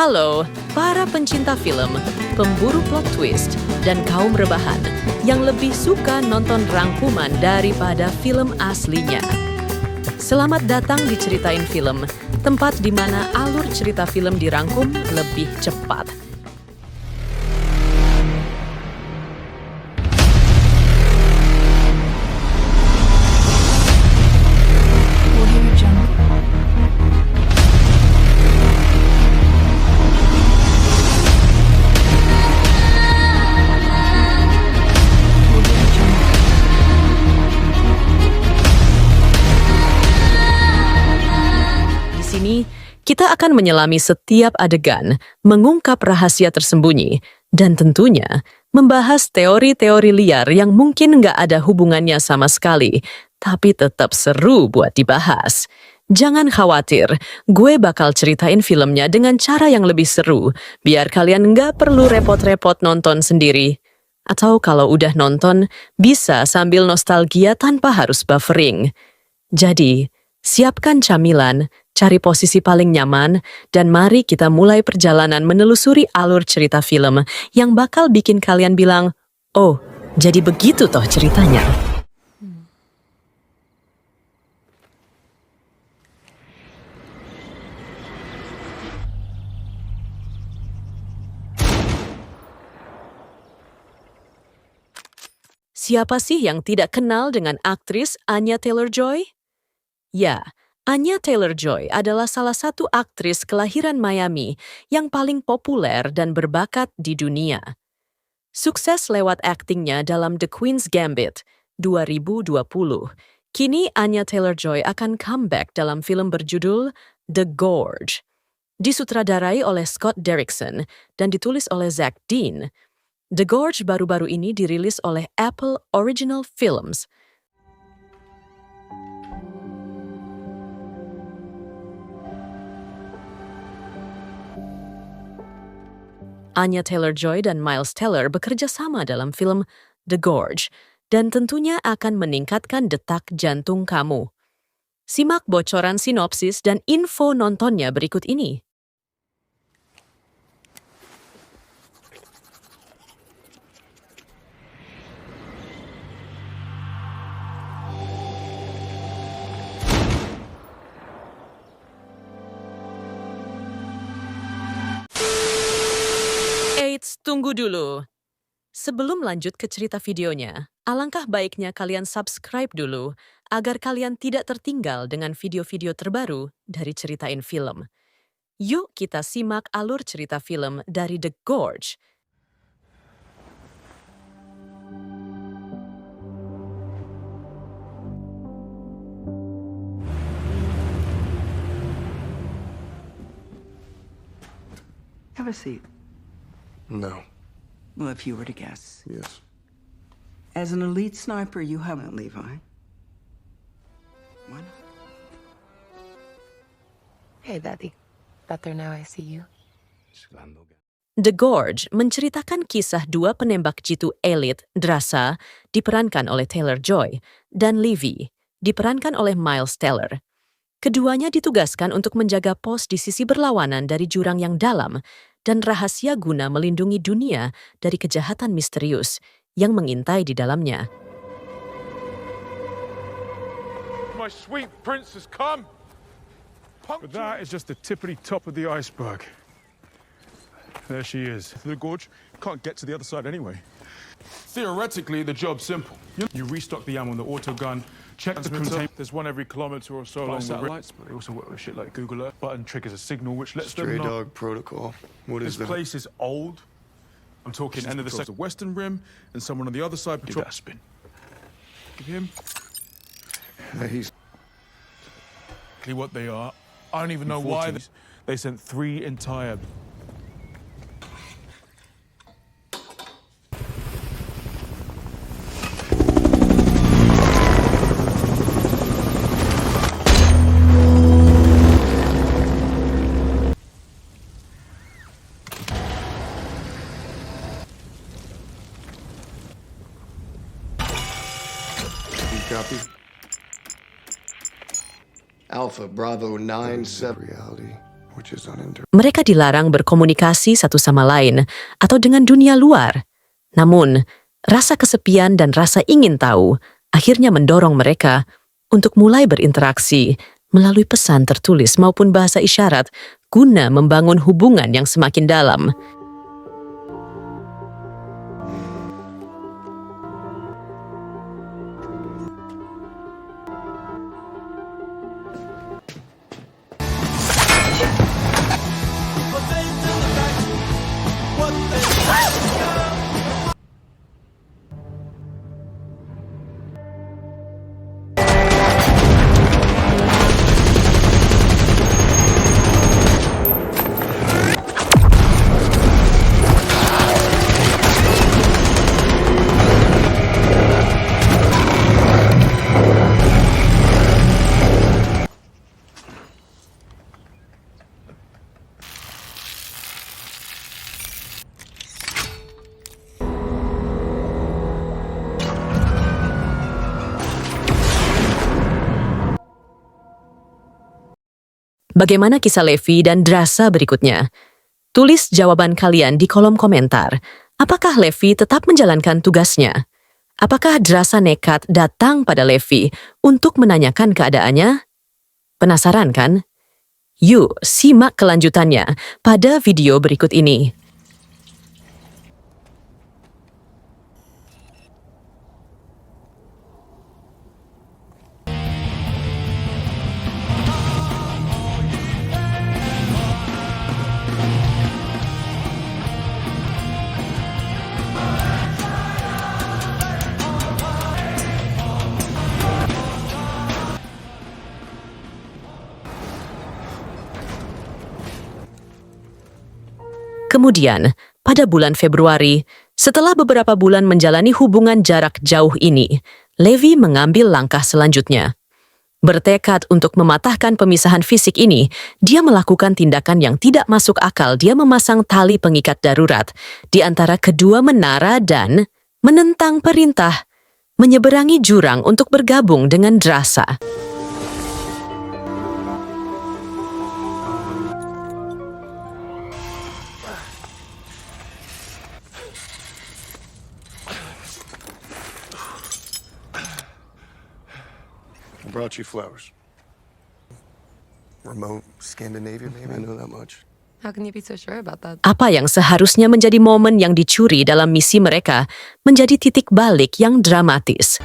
Halo, para pencinta film, pemburu plot twist, dan kaum rebahan yang lebih suka nonton rangkuman daripada film aslinya. Selamat datang di Ceritain Film, tempat di mana alur cerita film dirangkum lebih cepat. Kita akan menyelami setiap adegan, mengungkap rahasia tersembunyi, dan tentunya membahas teori-teori liar yang mungkin nggak ada hubungannya sama sekali, tapi tetap seru buat dibahas. Jangan khawatir, gue bakal ceritain filmnya dengan cara yang lebih seru, biar kalian nggak perlu repot-repot nonton sendiri. Atau kalau udah nonton, bisa sambil nostalgia tanpa harus buffering. Jadi, siapkan camilan, cari posisi paling nyaman, dan mari kita mulai perjalanan menelusuri alur cerita film yang bakal bikin kalian bilang, "Oh, jadi begitu toh ceritanya." Siapa sih yang tidak kenal dengan aktris Anya Taylor-Joy? Ya, Anya Taylor-Joy adalah salah satu aktris kelahiran Miami yang paling populer dan berbakat di dunia. Sukses lewat aktingnya dalam The Queen's Gambit 2020. Kini Anya Taylor-Joy akan comeback dalam film berjudul The Gorge. Disutradarai oleh Scott Derrickson dan ditulis oleh Zach Dean. The Gorge baru-baru ini dirilis oleh Apple Original Films. Anya Taylor-Joy dan Miles Teller bekerja sama dalam film The Gorge dan tentunya akan meningkatkan detak jantung kamu. Simak bocoran sinopsis dan info nontonnya berikut ini. Tunggu dulu. Sebelum lanjut ke cerita videonya, alangkah baiknya kalian subscribe dulu agar kalian tidak tertinggal dengan video-video terbaru dari Ceritain Film. Yuk kita simak alur cerita film dari The Gorge. Have a seat. No. Well, if you were to guess. Yes. As an elite sniper, you haven't, Levi. Why not? Hey, Daddy. Better now I see you. The Gorge menceritakan kisah dua penembak jitu elit, Drasa, diperankan oleh Taylor-Joy, dan Livy, diperankan oleh Miles Teller. Keduanya ditugaskan untuk menjaga pos di sisi berlawanan dari jurang yang dalam dan rahasia guna melindungi dunia dari kejahatan misterius yang mengintai di dalamnya. My sweet prince has come. But that is just the tippity top of the iceberg. There she is. The gorge can't get to the other side anyway. Theoretically, the job's simple. You restock the ammo on the auto gun, check the container. There's one every kilometer or so along satellites, but they also work with shit like Google Earth. Button triggers a signal which lets Stray them know. dog protocol. What is This that? place is old. I'm talking end of the second western rim, and someone on the other side patrol. Give that a spin. Give him. He's Exactly what they are. I don't even know why they sent 3 entire. copy. Alpha Bravo 97 reality. which is unendurable. Mereka dilarang berkomunikasi satu sama lain atau dengan dunia luar. Namun, rasa kesepian dan rasa ingin tahu akhirnya mendorong mereka untuk mulai berinteraksi melalui pesan tertulis maupun bahasa isyarat guna membangun hubungan yang semakin dalam. Bagaimana kisah Levi dan Drasa berikutnya? Tulis jawaban kalian di kolom komentar. Apakah Levi tetap menjalankan tugasnya? Apakah Drasa nekat datang pada Levi untuk menanyakan keadaannya? Penasaran kan? Yuk, simak kelanjutannya pada video berikut ini. Kemudian, pada bulan Februari, setelah beberapa bulan menjalani hubungan jarak jauh ini, Levi mengambil langkah selanjutnya. Bertekad untuk mematahkan pemisahan fisik ini, dia melakukan tindakan yang tidak masuk akal. Dia memasang tali pengikat darurat di antara kedua menara dan menentang perintah menyeberangi jurang untuk bergabung dengan Drasa. I brought you flowers. Remote Scandinavia, maybe? I know that much. How can you be so sure about that? Apa yang seharusnya menjadi momen yang dicuri dalam misi mereka menjadi titik balik yang dramatis.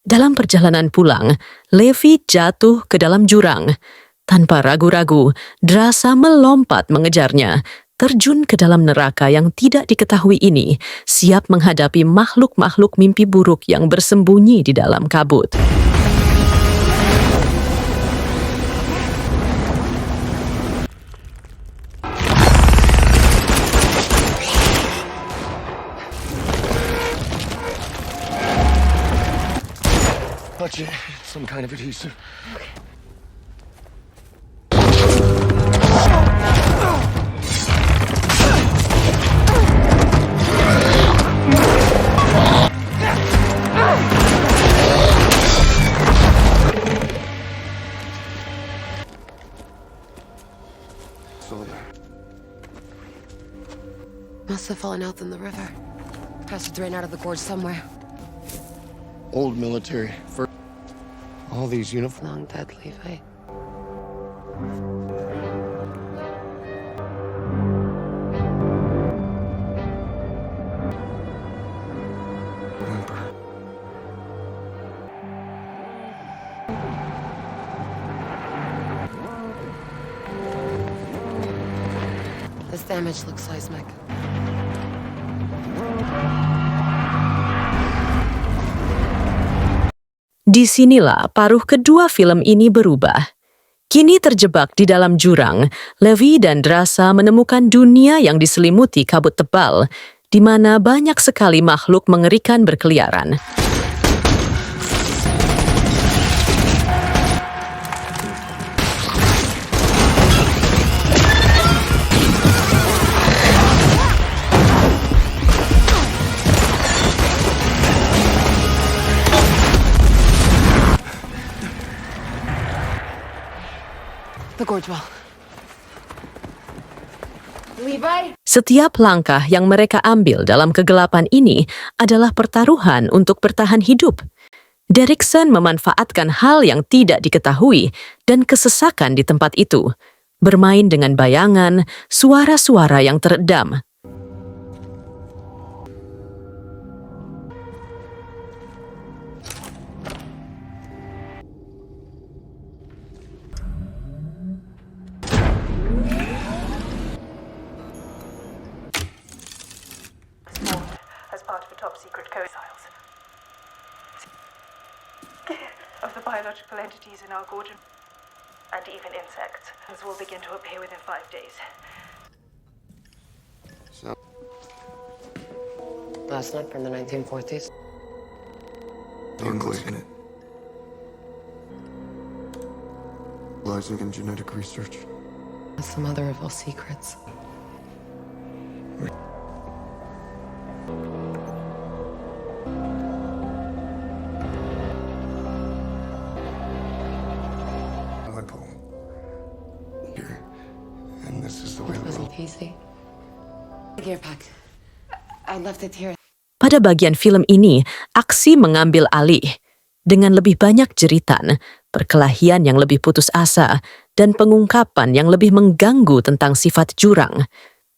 Dalam perjalanan pulang, Levi jatuh ke dalam jurang. Tanpa ragu-ragu, Drasa melompat mengejarnya, terjun ke dalam neraka yang tidak diketahui ini, siap menghadapi makhluk-makhluk mimpi buruk yang bersembunyi di dalam kabut. Touch it. Some kind of adhesive. Must have fallen out in the river. Has to drain out of the gorge somewhere. Old military. All these uniforms. Long dead, Levi. This damage looks seismic. Disinilah paruh kedua film ini berubah. Kini terjebak di dalam jurang, Levi dan Drasa menemukan dunia yang diselimuti kabut tebal, di mana banyak sekali makhluk mengerikan berkeliaran. The gorge wall. Levi? Setiap langkah yang mereka ambil dalam kegelapan ini adalah pertaruhan untuk bertahan hidup. Derrickson memanfaatkan hal yang tidak diketahui dan kesesakan di tempat itu, bermain dengan bayangan, suara-suara yang teredam. As part of a top-secret code files of the biological entities in our gorge and even insects will begin to appear within 5 days. So, Last night from the 1940s. ugly. Lies in genetic research. That's the mother of all secrets. My poem. Here. And this is the way It the wasn't world. easy. The gear pack. I left it here. Pada bagian film ini, aksi mengambil alih dengan lebih banyak jeritan, perkelahian yang lebih putus asa, dan pengungkapan yang lebih mengganggu tentang sifat jurang.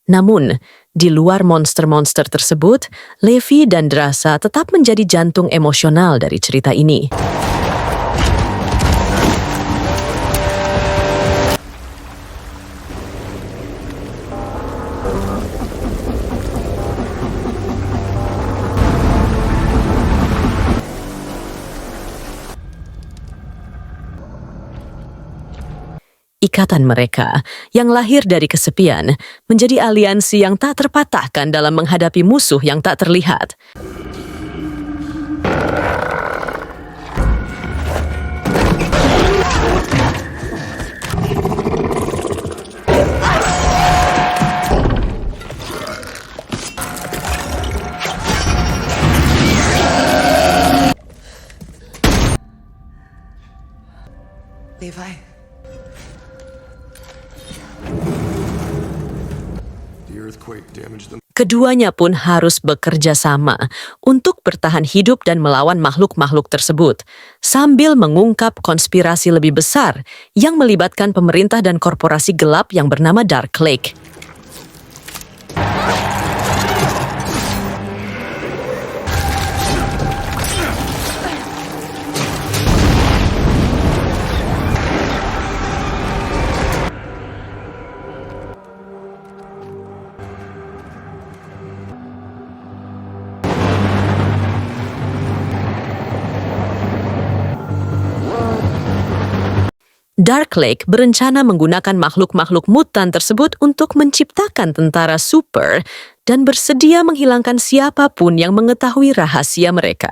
Namun, di luar monster-monster tersebut, Levi dan Drasa tetap menjadi jantung emosional dari cerita ini. Ikatan mereka yang lahir dari kesepian menjadi aliansi yang tak terpatahkan dalam menghadapi musuh yang tak terlihat. Levi. The earthquake damaged them. Keduanya pun harus bekerja sama untuk bertahan hidup dan melawan makhluk-makhluk tersebut, sambil mengungkap konspirasi lebih besar yang melibatkan pemerintah dan korporasi gelap yang bernama Dark Lake. Dark Lake berencana menggunakan makhluk-makhluk mutan tersebut untuk menciptakan tentara super dan bersedia menghilangkan siapapun yang mengetahui rahasia mereka.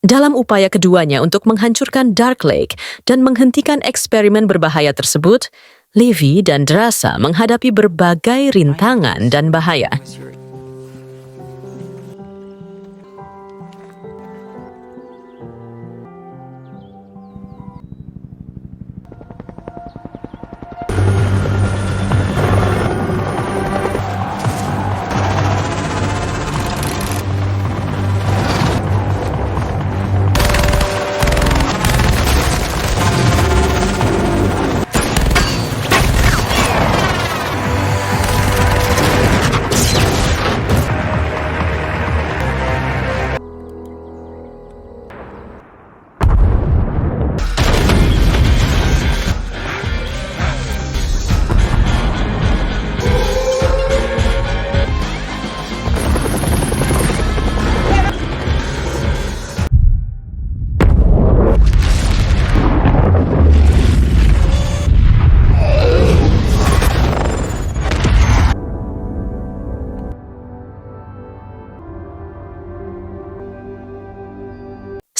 Dalam upaya keduanya untuk menghancurkan Dark Lake dan menghentikan eksperimen berbahaya tersebut, Levi dan Drasa menghadapi berbagai rintangan dan bahaya.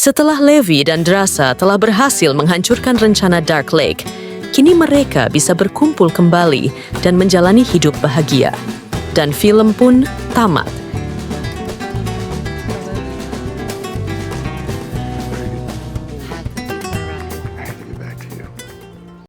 Setelah Levi dan Drasa telah berhasil menghancurkan rencana Dark Lake, kini mereka bisa berkumpul kembali dan menjalani hidup bahagia. Dan film pun tamat.